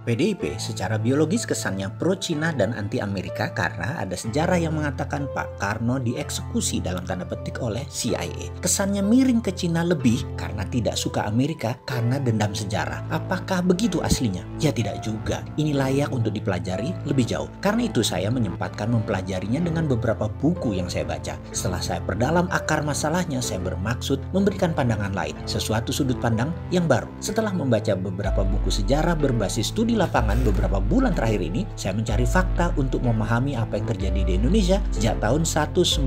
PDIP secara biologis kesannya pro-Cina dan anti-Amerika karena ada sejarah yang mengatakan Pak Karno dieksekusi dalam tanda petik oleh CIA. Kesannya miring ke Cina lebih karena tidak suka Amerika karena dendam sejarah. Apakah begitu aslinya? Ya tidak juga. Ini layak untuk dipelajari lebih jauh. Karena itu saya menyempatkan mempelajarinya dengan beberapa buku yang saya baca. Setelah saya perdalam akar masalahnya, saya bermaksud memberikan pandangan lain, sesuatu sudut pandang yang baru. Setelah membaca beberapa buku sejarah berbasis studi lapangan beberapa bulan terakhir ini, saya mencari fakta untuk memahami apa yang terjadi di Indonesia sejak tahun 1960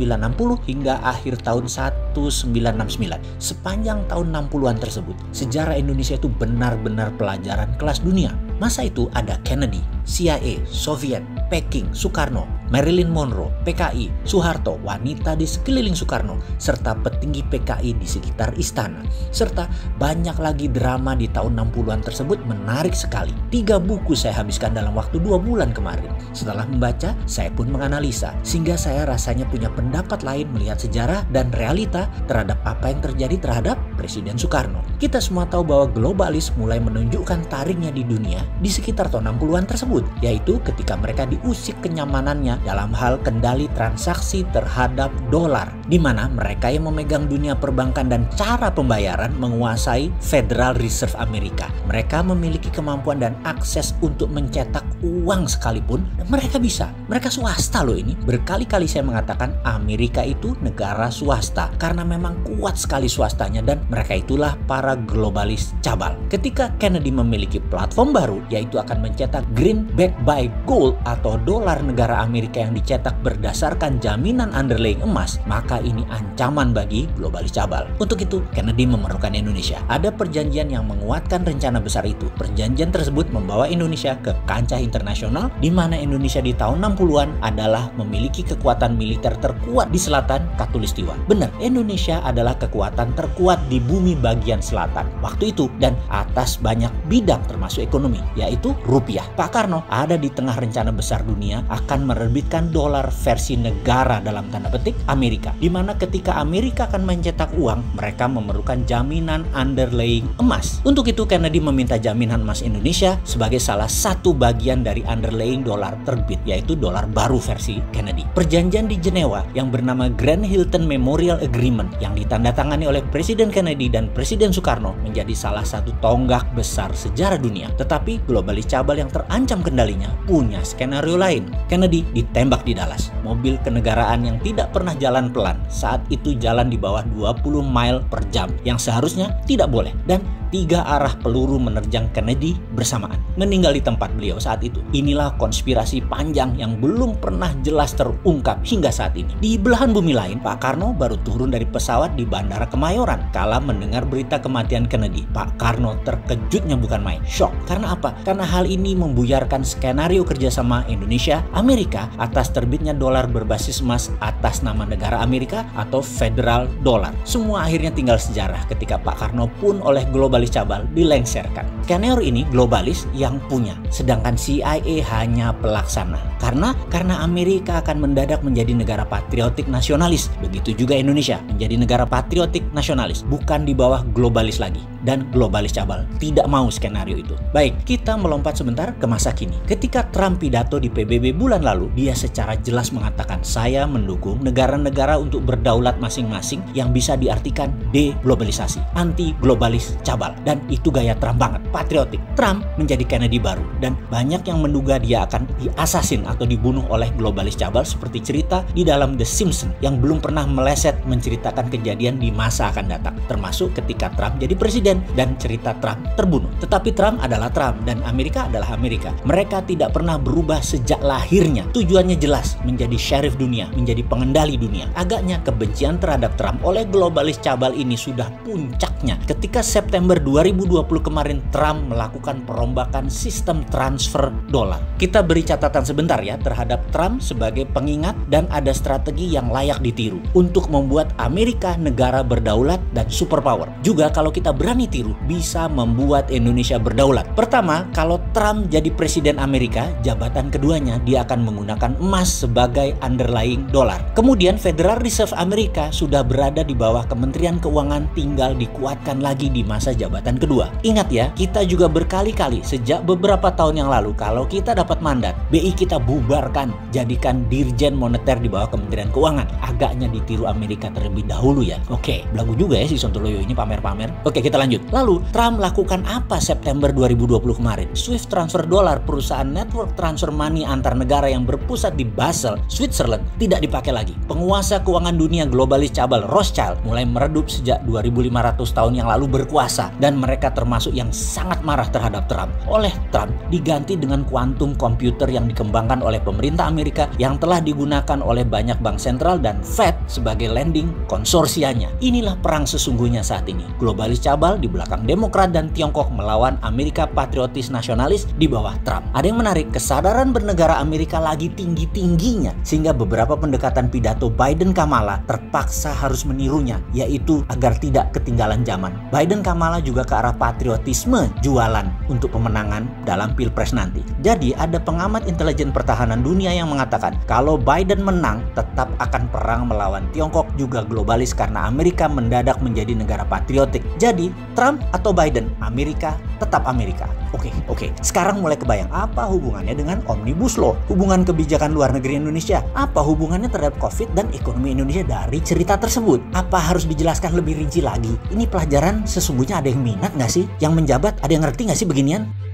hingga akhir tahun 1969. Sepanjang tahun 60-an tersebut, sejarah Indonesia itu benar-benar pelajaran kelas dunia. Masa itu ada Kennedy, CIA, Soviet, Peking, Soekarno, Marilyn Monroe, PKI, Soeharto, wanita di sekeliling Soekarno, serta petinggi PKI di sekitar istana. Serta banyak lagi drama di tahun 60-an tersebut menarik sekali. 3 buku saya habiskan dalam waktu 2 bulan kemarin. Setelah membaca, saya pun menganalisa, sehingga saya rasanya punya pendapat lain melihat sejarah dan realita terhadap apa yang terjadi terhadap Presiden Soekarno. Kita semua tahu bahwa globalis mulai menunjukkan taringnya di dunia di sekitar tahun 60-an tersebut, yaitu ketika mereka diusik kenyamanannya dalam hal kendali transaksi terhadap dolar, di mana mereka yang memegang dunia perbankan dan cara pembayaran menguasai Federal Reserve Amerika. Mereka memiliki kemampuan dan akses untuk mencetak uang sekalipun, dan mereka bisa. Mereka swasta loh ini. Berkali-kali saya mengatakan Amerika itu negara swasta karena memang kuat sekali swastanya, dan mereka itulah para globalis cabal. Ketika Kennedy memiliki platform baru, yaitu akan mencetak greenback by gold atau dolar negara Amerika yang dicetak berdasarkan jaminan underlying emas, maka ini ancaman bagi globalis cabal. Untuk itu, Kennedy memerlukan Indonesia. Ada perjanjian yang menguatkan rencana besar itu. Perjanjian tersebut membawa Indonesia ke kancah internasional, di mana Indonesia di tahun 60-an adalah memiliki kekuatan militer terkuat di selatan Khatulistiwa. Benar, Indonesia adalah kekuatan terkuat di bumi bagian selatan waktu itu dan atas banyak bidang termasuk ekonomi, yaitu rupiah. Pak Karno ada di tengah rencana besar dunia akan menerbitkan dolar versi negara dalam tanda petik Amerika, di mana ketika Amerika akan mencetak uang, mereka memerlukan jaminan underlying emas. Untuk itu Kennedy meminta jaminan emas Indonesia sebagai salah satu bagian dari underlying dolar terbit, yaitu dolar baru versi Kennedy. Perjanjian di Jenewa yang bernama Grand Hilton Memorial Agreement yang ditandatangani oleh Presiden Kennedy dan Presiden Soekarno menjadi salah satu tonggak besar sejarah dunia. Tetapi globalis cabal yang terancam kendalinya punya skenario lain. Kennedy ditembak di Dallas. Mobil kenegaraan yang tidak pernah jalan pelan saat itu jalan di bawah 20 mile per jam yang seharusnya tidak boleh, dan 3 arah peluru menerjang Kennedy bersamaan. Meninggal di tempat beliau saat itu. Inilah konspirasi panjang yang belum pernah jelas terungkap hingga saat ini. Di belahan bumi lain, Pak Karno baru turun dari pesawat di Bandara Kemayoran kala mendengar berita kematian Kennedy. Pak Karno terkejutnya bukan main. Shock. Karena apa? Karena hal ini membuyarkan skenario kerjasama Indonesia Amerika atas terbitnya dolar berbasis emas atas nama negara Amerika atau Federal Dollar. Semua akhirnya tinggal sejarah ketika Pak Karno pun oleh globalis cabal dilengserkan. Skenario ini globalis yang punya, sedangkan CIA hanya pelaksana. Karena Amerika akan mendadak menjadi negara patriotik nasionalis. Begitu juga Indonesia menjadi negara patriotik nasionalis, bukan di bawah globalis lagi. Dan globalis cabal tidak mau skenario itu. Baik, kita melompat sebentar ke masa kini. Ketika Trump pidato di PBB bulan lalu, dia secara jelas mengatakan, saya mendukung negara-negara untuk berdaulat masing-masing yang bisa diartikan deglobalisasi, anti globalis cabal. Dan itu gaya Trump banget, patriotik. Trump menjadi Kennedy baru, dan banyak yang menduga dia akan diasasin atau dibunuh oleh globalis cabal seperti cerita di dalam The Simpsons yang belum pernah meleset menceritakan kejadian di masa akan datang, termasuk ketika Trump jadi presiden dan cerita Trump terbunuh. Tetapi Trump adalah Trump dan Amerika adalah Amerika. Mereka tidak pernah berubah sejak lahirnya. Tujuannya jelas, menjadi sheriff dunia, menjadi pengendali dunia. Agaknya kebencian terhadap Trump oleh globalis cabal ini sudah puncaknya ketika September 2020 kemarin Trump melakukan perombakan sistem transfer dolar. Kita beri catatan sebentar ya terhadap Trump sebagai pengingat, dan ada strategi yang layak ditiru untuk membuat Amerika negara berdaulat dan superpower. Juga kalau kita berani berani tiru bisa membuat Indonesia berdaulat. Pertama, kalau Trump jadi presiden Amerika, jabatan keduanya dia akan menggunakan emas sebagai underlying dolar. Kemudian Federal Reserve Amerika sudah berada di bawah Kementerian Keuangan, tinggal dikuatkan lagi di masa jabatan kedua. Ingat ya, kita juga berkali-kali sejak beberapa tahun yang lalu kalau kita dapat mandat, BI kita bubarkan, jadikan Dirjen Moneter di bawah Kementerian Keuangan. Agaknya ditiru Amerika terlebih dahulu ya. Oke, belagu juga ya si Sontoloyo ini pamer-pamer. Oke, kita lanjut. Lalu, Trump lakukan apa September 2020 kemarin? Swift transfer dolar, perusahaan network transfer money antar negara yang berpusat di Basel, Switzerland, tidak dipakai lagi. Penguasa keuangan dunia globalis cabal Rothschild mulai meredup sejak 2500 tahun yang lalu berkuasa, dan mereka termasuk yang sangat marah terhadap Trump. Oleh Trump, diganti dengan kuantum komputer yang dikembangkan oleh pemerintah Amerika yang telah digunakan oleh banyak bank sentral dan Fed sebagai lending konsorsianya. Inilah perang sesungguhnya saat ini. Globalis cabal di belakang Demokrat dan Tiongkok melawan Amerika patriotis nasionalis di bawah Trump. Ada yang menarik, kesadaran bernegara Amerika lagi tinggi-tingginya sehingga beberapa pendekatan pidato Biden-Kamala terpaksa harus menirunya, yaitu agar tidak ketinggalan zaman. Biden-Kamala juga ke arah patriotisme jualan untuk pemenangan dalam Pilpres nanti. Jadi ada pengamat intelijen pertahanan dunia yang mengatakan kalau Biden menang tetap akan perang melawan Tiongkok juga globalis karena Amerika mendadak menjadi negara patriotik. Jadi Trump atau Biden, Amerika tetap Amerika. Oke. Sekarang mulai kebayang apa hubungannya dengan Omnibus Law, hubungan kebijakan luar negeri Indonesia, apa hubungannya terhadap COVID dan ekonomi Indonesia dari cerita tersebut. Apa harus dijelaskan lebih rinci lagi? Ini pelajaran sesungguhnya ada yang minat nggak sih? Yang menjabat ada yang ngerti nggak sih beginian?